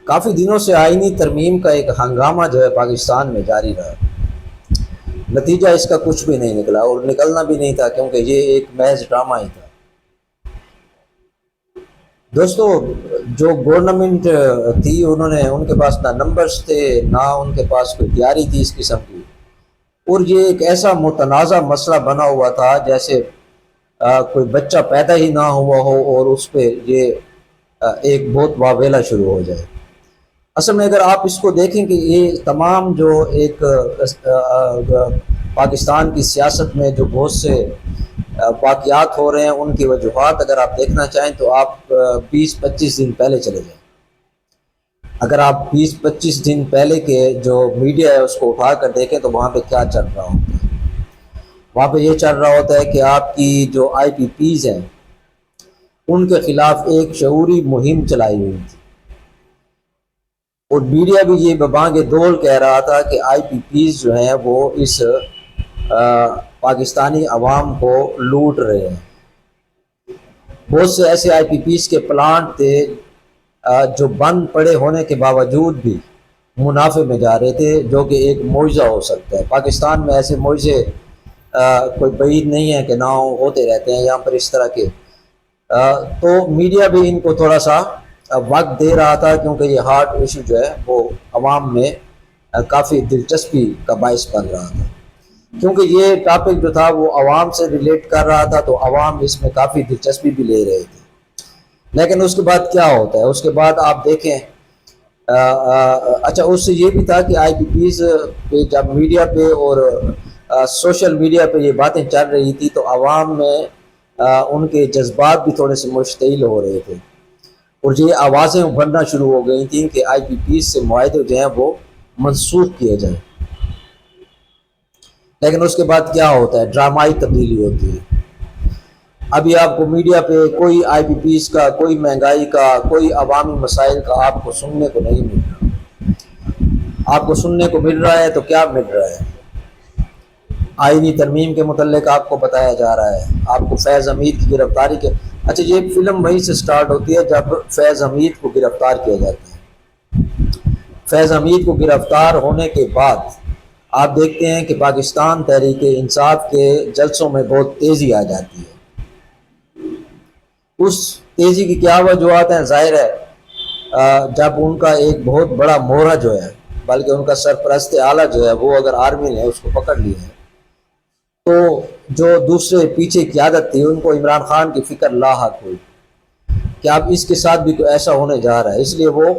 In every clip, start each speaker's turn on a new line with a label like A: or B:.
A: کافی دنوں سے آئینی ترمیم کا ایک ہنگامہ جو ہے پاکستان میں جاری رہا۔ نتیجہ اس کا کچھ بھی نہیں نکلا اور نکلنا بھی نہیں تھا، کیونکہ یہ ایک محض ڈرامہ ہی تھا۔ دوستو، جو گورنمنٹ تھی ان کے پاس نہ نمبرز تھے، نہ ان کے پاس کوئی تیاری تھی اس قسم کی، اور یہ ایک ایسا متنازع مسئلہ بنا ہوا تھا جیسے کوئی بچہ پیدا ہی نہ ہوا ہو اور اس پہ یہ ایک بہت واویلا شروع ہو جائے۔ اصل میں اگر آپ اس کو دیکھیں کہ یہ تمام جو ایک پاکستان کی سیاست میں جو بہت سے واقعات ہو رہے ہیں، ان کی وجوہات اگر آپ دیکھنا چاہیں تو آپ 20-25 دن پہلے چلے جائیں۔ اگر آپ 20-25 دن پہلے کے جو میڈیا ہے اس کو اٹھا کر دیکھیں تو وہاں پہ کیا چل رہا ہوتا ہے؟ وہاں پہ یہ چل رہا ہوتا ہے کہ آپ کی جو IPPs ہیں ان کے خلاف ایک شعوری مہم چلائی ہوئی تھی، اور میڈیا بھی یہ ببانگ دول کہہ رہا تھا کہ IPPs جو ہیں وہ اس پاکستانی عوام کو لوٹ رہے ہیں۔ بہت سے ایسے IPPs کے پلانٹ تھے جو بند پڑے ہونے کے باوجود بھی منافع میں جا رہے تھے، جو کہ ایک معجزہ ہو سکتا ہے۔ پاکستان میں ایسے معجزے کوئی بعید نہیں ہے کہ نہ ہوتے رہتے ہیں یہاں پر اس طرح کے۔ تو میڈیا بھی ان کو تھوڑا سا وقت دے رہا تھا، کیونکہ یہ ہارٹ ایشو جو ہے وہ عوام میں کافی دلچسپی کا باعث بن رہا تھا، کیونکہ یہ ٹاپک جو تھا وہ عوام سے ریلیٹ کر رہا تھا، تو عوام اس میں کافی دلچسپی بھی لے رہے تھے۔ لیکن اس کے بعد کیا ہوتا ہے؟ اس کے بعد آپ دیکھیں، اچھا اس سے یہ بھی تھا کہ IPPs پہ جب میڈیا پہ اور سوشل میڈیا پہ یہ باتیں چل رہی تھی تو عوام میں ان کے جذبات بھی تھوڑے سے مشتعل ہو رہے تھے، اور یہ آوازیں ابھرنا شروع ہو گئی تھیں کہ IPPs سے معاہدے جو ہیں وہ منسوخ کیے جائیں۔ لیکن اس کے بعد کیا ہوتا ہے؟ ڈرامائی تبدیلی ہوتی ہے۔ ابھی آپ کو میڈیا پہ کوئی IPPs کا، کوئی مہنگائی کا، کوئی عوامی مسائل کا آپ کو سننے کو نہیں مل رہا۔ آپ کو سننے کو مل رہا ہے تو کیا مل رہا ہے؟ آئینی ترمیم کے متعلق آپ کو بتایا جا رہا ہے، آپ کو فیض حمید کی گرفتاری کے، اچھا یہ فلم وہیں سے سٹارٹ ہوتی ہے جب فیض حمید کو گرفتار کیا جاتا ہے۔ فیض حمید کو گرفتار ہونے کے بعد آپ دیکھتے ہیں کہ پاکستان تحریک انصاف کے جلسوں میں بہت تیزی آ جاتی ہے۔ اس تیزی کی کیا وجوہات ہیں؟ ظاہر ہے جب ان کا ایک بہت بڑا مورا جو ہے، بلکہ ان کا سرپرست اعلیٰ جو ہے، وہ اگر آرمی نے اس کو پکڑ لیا ہے تو جو دوسرے پیچھے قیادت تھی ان کو عمران خان کی فکر لاحق ہوئی کہ اب اس کے ساتھ بھی کوئی ایسا ہونے جا رہا ہے، اس لیے وہ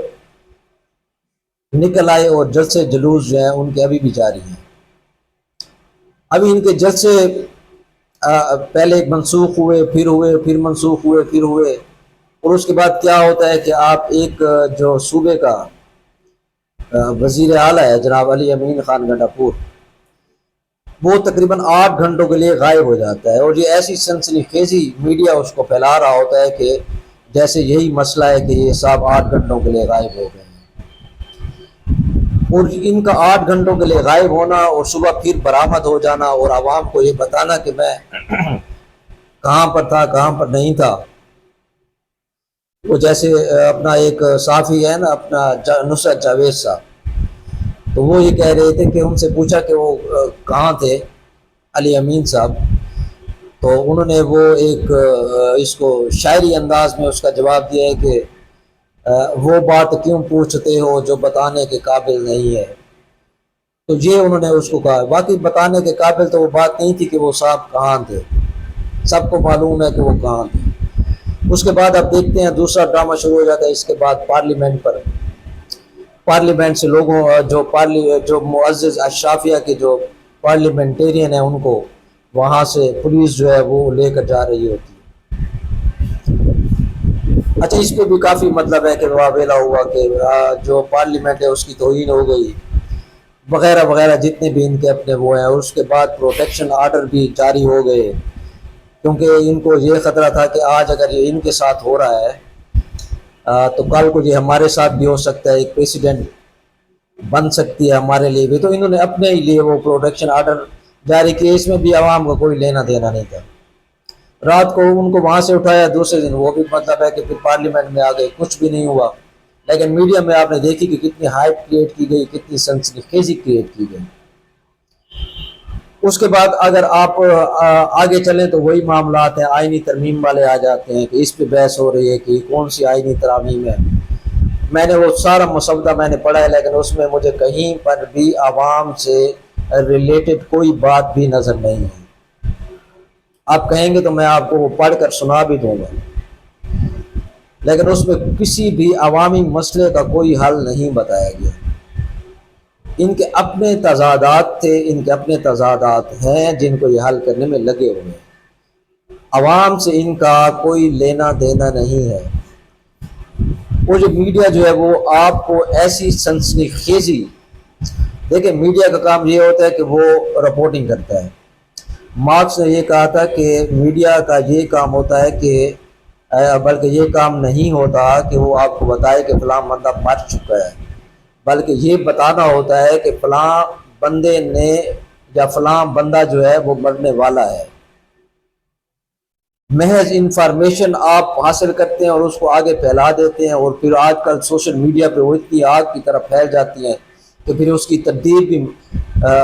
A: نکل آئے، اور جلسے جلوس جو ہیں ان کے ابھی بھی جاری ہیں۔ ابھی ان کے جلسے پہلے منسوخ ہوئے، پھر منسوخ ہوئے، پھر ہوئے، اور اس کے بعد کیا ہوتا ہے کہ آپ ایک جو صوبے کا وزیر اعلیٰ ہے جناب علی امین خان گنڈا پور، وہ تقریباً 8 گھنٹوں کے لیے غائب ہو جاتا ہے، اور یہ ایسی سنسنی خیزی میڈیا اس کو پھیلا رہا ہوتا ہے کہ جیسے یہی مسئلہ ہے کہ یہ صاحب 8 گھنٹوں کے لیے غائب ہو گئے ہیں۔ اور ان کا 8 گھنٹوں کے لیے غائب ہونا اور صبح پھر برآمد ہو جانا اور عوام کو یہ بتانا کہ میں کہاں پر تھا، کہاں پر نہیں تھا۔ وہ جیسے اپنا ایک صحافی ہے نا، اپنا نصرت جاوید صاحب، تو وہ یہ کہہ رہے تھے کہ ان سے پوچھا کہ وہ کہاں تھے علی امین صاحب، تو انہوں نے وہ ایک اس کو شاعری انداز میں اس کا جواب دیا ہے کہ وہ بات کیوں پوچھتے ہو جو بتانے کے قابل نہیں ہے۔ تو یہ انہوں نے اس کو کہا، باقی بتانے کے قابل تو وہ بات نہیں تھی کہ وہ صاحب کہاں تھے، سب کو معلوم ہے کہ وہ کہاں تھے۔ اس کے بعد آپ دیکھتے ہیں دوسرا ڈرامہ شروع ہو جاتا ہے، اس کے بعد پارلیمنٹ پر، پارلیمنٹ سے لوگوں جو معزز اشرافیہ کے جو پارلیمنٹیرین ہیں ان کو وہاں سے پولیس جو ہے وہ لے کر جا رہی ہوتی ہے۔ اچھا اس پہ بھی کافی مطلب ہے کہ واویلا ہوا کہ جو پارلیمنٹ ہے اس کی توہین ہو گئی وغیرہ وغیرہ، جتنے بھی ان کے اپنے وہ ہیں، اور اس کے بعد پروٹیکشن آرڈر بھی جاری ہو گئے، کیونکہ ان کو یہ خطرہ تھا کہ آج اگر یہ ان کے ساتھ ہو رہا ہے تو کل کو یہ ہمارے ساتھ بھی ہو سکتا ہے، ایک پریسیڈنٹ بن سکتی ہے ہمارے لیے بھی، تو انہوں نے اپنے ہی لیے وہ پروٹیکشن آرڈر جاری کیے، اس میں بھی عوام کا کوئی لینا دینا نہیں تھا۔ رات کو ان کو وہاں سے اٹھایا، دوسرے دن وہ بھی مطلب ہے کہ پھر پارلیمنٹ میں آ گئے، کچھ بھی نہیں ہوا، لیکن میڈیا میں آپ نے دیکھی کہ کتنی ہائپ کریٹ کی گئی، کتنی سنسنی خیزی کریٹ کی گئی۔ اس کے بعد اگر آپ آگے چلیں تو وہی معاملات ہیں، آئینی ترمیم والے آ جاتے ہیں کہ اس پہ بحث ہو رہی ہے کہ کون سی آئینی ترامیم ہے۔ میں نے وہ سارا مسودہ میں نے پڑھا ہے، لیکن اس میں مجھے کہیں پر بھی عوام سے ریلیٹڈ کوئی بات بھی نظر نہیں ہے۔ آپ کہیں گے تو میں آپ کو وہ پڑھ کر سنا بھی دوں گا، لیکن اس میں کسی بھی عوامی مسئلے کا کوئی حل نہیں بتایا گیا۔ ان کے اپنے تضادات تھے، ان کے اپنے تضادات ہیں جن کو یہ حل کرنے میں لگے ہوئے ہیں۔ عوام سے ان کا کوئی لینا دینا نہیں ہے۔ وہ جو میڈیا جو ہے وہ آپ کو ایسی سنسنی خیزی، دیکھیں میڈیا کا کام یہ ہوتا ہے کہ وہ رپورٹنگ کرتا ہے۔ مارکس نے یہ کہا تھا کہ میڈیا کا یہ کام ہوتا ہے کہ بلکہ یہ کام نہیں ہوتا کہ وہ آپ کو بتائے کہ فلاں بندہ مر چکا ہے، بلکہ یہ بتانا ہوتا ہے کہ فلاں بندے نے یا فلاں بندہ جو ہے وہ مرنے والا ہے۔ محض انفارمیشن آپ حاصل کرتے ہیں اور اس کو آگے پھیلا دیتے ہیں، اور پھر آج کل سوشل میڈیا پہ وہ اتنی آگ کی طرح پھیل جاتی ہیں کہ پھر اس کی تبدیل بھی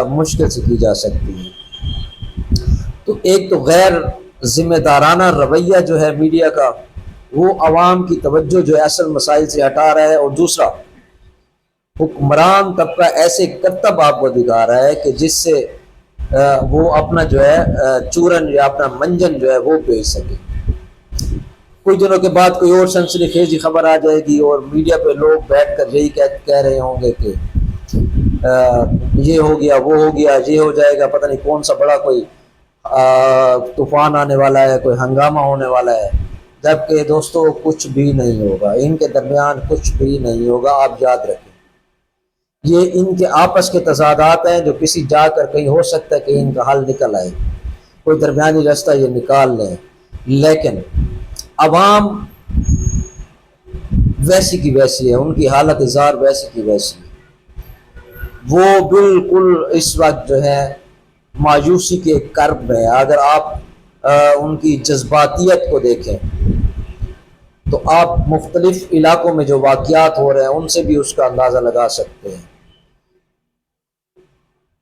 A: مشکل سے کی جا سکتی ہے۔ تو ایک تو غیر ذمہ دارانہ رویہ جو ہے میڈیا کا، وہ عوام کی توجہ جو ہے اصل مسائل سے ہٹا رہا ہے، اور دوسرا حکمران طبقہ ایسے کرتب آپ کو دکھا رہا ہے کہ جس سے وہ اپنا جو ہے چورن یا اپنا منجن جو ہے وہ بیچ سکے۔ کچھ دنوں کے بعد کوئی اور سنسنی خیزی خبر آ جائے گی اور میڈیا پہ لوگ بیٹھ کر یہی کہہ رہے ہوں گے کہ یہ ہو گیا، وہ ہو گیا، یہ ہو جائے گا، پتہ نہیں کون سا بڑا کوئی طوفان آنے والا ہے، کوئی ہنگامہ ہونے والا ہے۔ جبکہ دوستو کچھ بھی نہیں ہوگا، ان کے درمیان کچھ بھی نہیں ہوگا، آپ یاد رکھیں۔ یہ ان کے آپس کے تضادات ہیں جو کسی جا کر کہیں ہو سکتا ہے کہ ان کا حل نکل آئے، کوئی درمیانی راستہ یہ نکال لیں، لیکن عوام ویسی کی ویسی ہے، ان کی حالت زار ویسی کی ویسی ہے۔ وہ بالکل اس وقت جو ہے مایوسی کے کرب میں، اگر آپ ان کی جذباتیت کو دیکھیں تو آپ مختلف علاقوں میں جو واقعات ہو رہے ہیں ان سے بھی اس کا اندازہ لگا سکتے ہیں،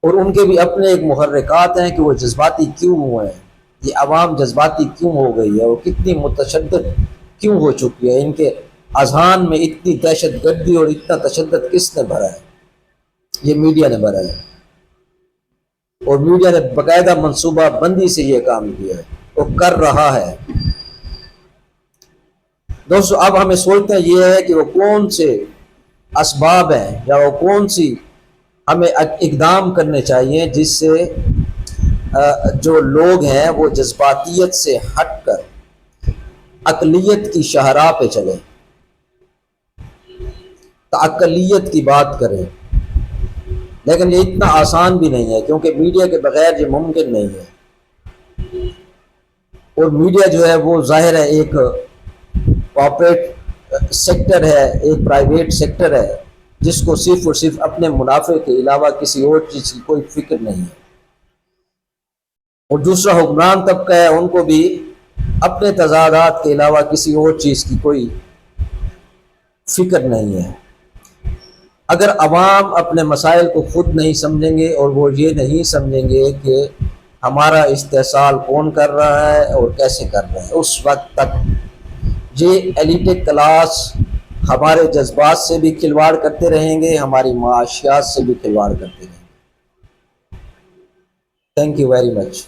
A: اور ان کے بھی اپنے ایک محرکات ہیں کہ وہ جذباتی کیوں ہوئے ہیں، یہ عوام جذباتی کیوں ہو گئی ہے، اور کتنی متشدد کیوں ہو چکی ہے، ان کے اذہان میں اتنی دہشت گردی اور اتنا تشدد کس نے بھرا ہے؟ یہ میڈیا نے بھرا ہے، اور میڈیا نے باقاعدہ منصوبہ بندی سے یہ کام کیا ہے اور کر رہا ہے۔ دوستو اب ہمیں سوچنا یہ ہے کہ وہ کون سے اسباب ہیں یا وہ کون سی ہمیں اقدام کرنے چاہیے جس سے جو لوگ ہیں وہ جذباتیت سے ہٹ کر عقلیت کی شاہراہ پہ چلیں، اقلیت کی بات کریں۔ لیکن یہ اتنا آسان بھی نہیں ہے، کیونکہ میڈیا کے بغیر یہ ممکن نہیں ہے، اور میڈیا جو ہے وہ ظاہر ہے ایک کارپوریٹ سیکٹر ہے، ایک پرائیویٹ سیکٹر ہے جس کو صرف اور صرف اپنے منافع کے علاوہ کسی اور چیز کی کوئی فکر نہیں ہے، اور دوسرا حکمران طبقہ ہے، ان کو بھی اپنے تضادات کے علاوہ کسی اور چیز کی کوئی فکر نہیں ہے۔ اگر عوام اپنے مسائل کو خود نہیں سمجھیں گے اور وہ یہ نہیں سمجھیں گے کہ ہمارا استحصال کون کر رہا ہے اور کیسے کر رہا ہے، اس وقت تک یہ ایلیٹ کلاس ہمارے جذبات سے بھی کھلواڑ کرتے رہیں گے، ہماری معاشیات سے بھی کھلواڑ کرتے رہیں گے۔ Thank you very much.